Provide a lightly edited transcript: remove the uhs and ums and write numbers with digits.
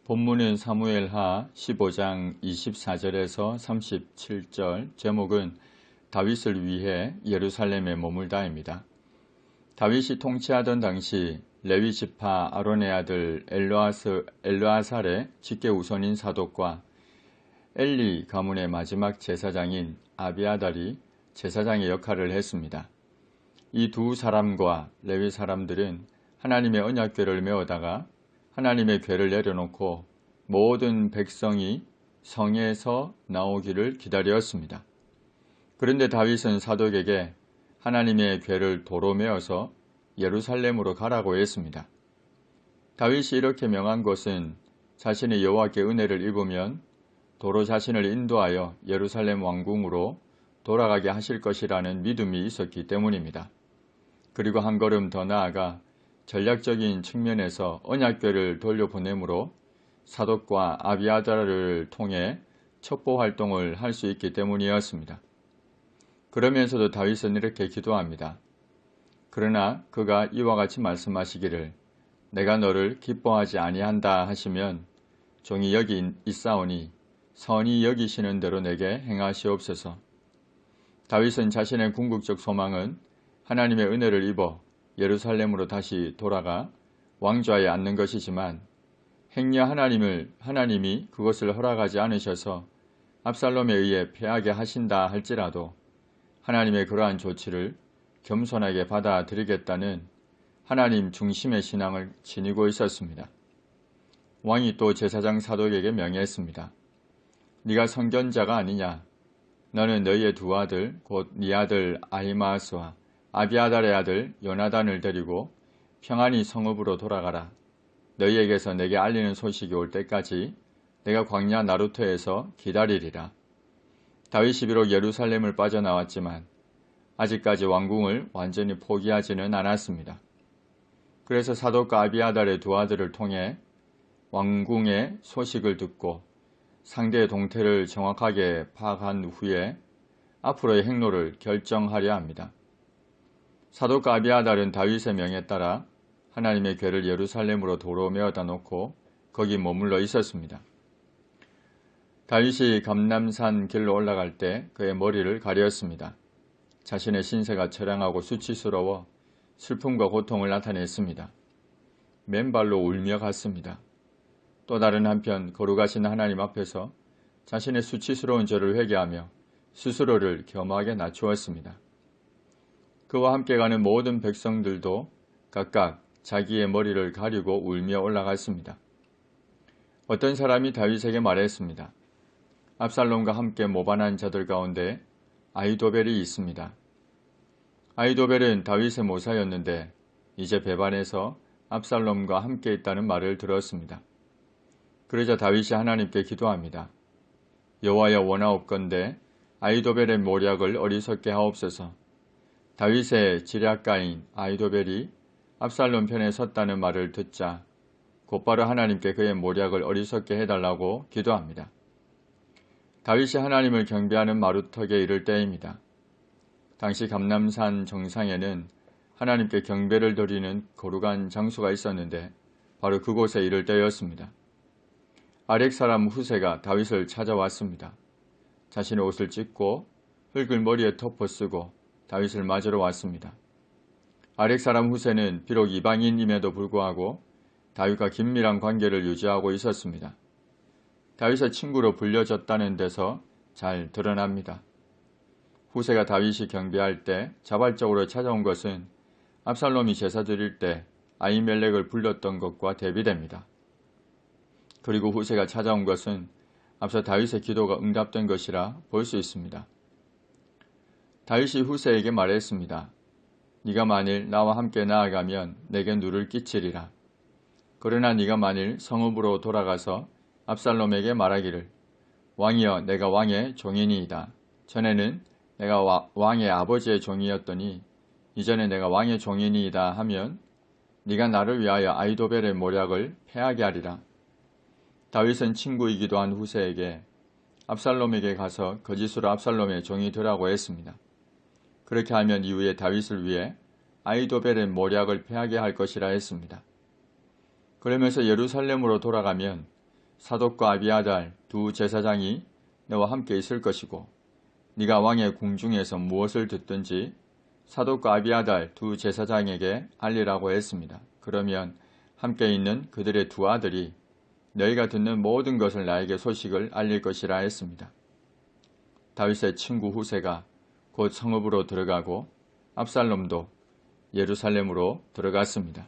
본문은 사무엘하 15장 24절에서 37절, 제목은 다윗을 위해 예루살렘에 머물다입니다. 다윗이 통치하던 당시 레위 지파 아론의 아들 엘르아살의 직계 우선인 사독과 엘리 가문의 마지막 제사장인 아비아달이 제사장의 역할을 했습니다. 이 두 사람과 레위 사람들은 하나님의 언약궤를 메어다가 하나님의 궤를 내려놓고 모든 백성이 성에서 나오기를 기다렸습니다. 그런데 다윗은 사독에게 하나님의 궤를 도로 메어서 예루살렘으로 가라고 했습니다. 다윗이 이렇게 명한 것은 자신이 여호와께 은혜를 입으면 도로 자신을 인도하여 예루살렘 왕궁으로 돌아가게 하실 것이라는 믿음이 있었기 때문입니다. 그리고 한 걸음 더 나아가 전략적인 측면에서 언약궤를 돌려보내므로 사독과 아비아달을 통해 첩보 활동을 할 수 있기 때문이었습니다. 그러면서도 다윗은 이렇게 기도합니다. 그러나 그가 이와 같이 말씀하시기를 내가 너를 기뻐하지 아니한다 하시면 종이 여기 있사오니 선히 여기시는 대로 내게 행하시옵소서. 다윗은 자신의 궁극적 소망은 하나님의 은혜를 입어 예루살렘으로 다시 돌아가 왕좌에 앉는 것이지만 행여 하나님이 그것을 허락하지 않으셔서 압살롬에 의해 패하게 하신다 할지라도 하나님의 그러한 조치를 겸손하게 받아들이겠다는 하나님 중심의 신앙을 지니고 있었습니다. 왕이 또 제사장 사독에게 명했습니다. 네가 선견자가 아니냐? 너는 너희의 두 아들 곧 네 아들 아히마아스와 아비아달의 아들 요나단을 데리고 평안히 성읍으로 돌아가라. 너희에게서 내게 알리는 소식이 올 때까지 내가 광야 나루터에서 기다리리라. 다윗이 비록 예루살렘을 빠져나왔지만 아직까지 왕궁을 완전히 포기하지는 않았습니다. 그래서 사독과 아비아달의 두 아들을 통해 왕궁의 소식을 듣고 상대의 동태를 정확하게 파악한 후에 앞으로의 행로를 결정하려 합니다. 사독과 아비아달은 다윗의 명에 따라 하나님의 궤를 예루살렘으로 도로 메어다 놓고 거기 머물러 있었습니다. 다윗이 감람산 길로 올라갈 때 그의 머리를 가렸습니다. 자신의 신세가 처량하고 수치스러워 슬픔과 고통을 나타냈습니다. 맨발로 울며 갔습니다. 또 다른 한편 거룩하신 하나님 앞에서 자신의 수치스러운 죄를 회개하며 스스로를 겸하게 낮추었습니다. 그와 함께 가는 모든 백성들도 각각 자기의 머리를 가리고 울며 올라갔습니다. 어떤 사람이 다윗에게 말했습니다. 압살롬과 함께 모반한 자들 가운데 아히도벨이 있습니다. 아히도벨은 다윗의 모사였는데 이제 배반해서 압살롬과 함께 있다는 말을 들었습니다. 그러자 다윗이 하나님께 기도합니다. 여호와여 원하옵건대 아히도벨의 모략을 어리석게 하옵소서. 다윗의 지략가인 아히도벨이 압살롬 편에 섰다는 말을 듣자 곧바로 하나님께 그의 모략을 어리석게 해달라고 기도합니다. 다윗이 하나님을 경배하는 마루턱에 이를 때입니다. 당시 감람산 정상에는 하나님께 경배를 드리는 거룩한 장소가 있었는데 바로 그곳에 이를 때였습니다. 아렉 사람 후세가 다윗을 찾아왔습니다. 자신의 옷을 찢고 흙을 머리에 덮어 쓰고 다윗을 맞으러 왔습니다. 아렉 사람 후세는 비록 이방인임에도 불구하고 다윗과 긴밀한 관계를 유지하고 있었습니다. 다윗의 친구로 불려졌다는 데서 잘 드러납니다. 후세가 다윗이 경배할 때 자발적으로 찾아온 것은 압살롬이 제사 드릴 때 아히멜렉을 불렀던 것과 대비됩니다. 그리고 후세가 찾아온 것은 앞서 다윗의 기도가 응답된 것이라 볼 수 있습니다. 다윗이 후세에게 말했습니다. 네가 만일 나와 함께 나아가면 내게 누를 끼치리라. 그러나 네가 만일 성읍으로 돌아가서 압살롬에게 말하기를 왕이여 내가 왕의 종이니이다. 전에는 내가 왕의 아버지의 종이었더니 이전에 내가 왕의 종이니이다 하면 네가 나를 위하여 아히도벨의 모략을 패하게 하리라. 다윗은 친구이기도 한 후세에게 압살롬에게 가서 거짓으로 압살롬의 종이 되라고 했습니다. 그렇게 하면 이후에 다윗을 위해 아히도벨의 모략을 패하게 할 것이라 했습니다. 그러면서 예루살렘으로 돌아가면 사독과 아비아달 두 제사장이 너와 함께 있을 것이고 네가 왕의 궁중에서 무엇을 듣든지 사독과 아비아달 두 제사장에게 알리라고 했습니다. 그러면 함께 있는 그들의 두 아들이 너희가 듣는 모든 것을 나에게 소식을 알릴 것이라 했습니다. 다윗의 친구 후세가 곧 성읍으로 들어가고 압살롬도 예루살렘으로 들어갔습니다.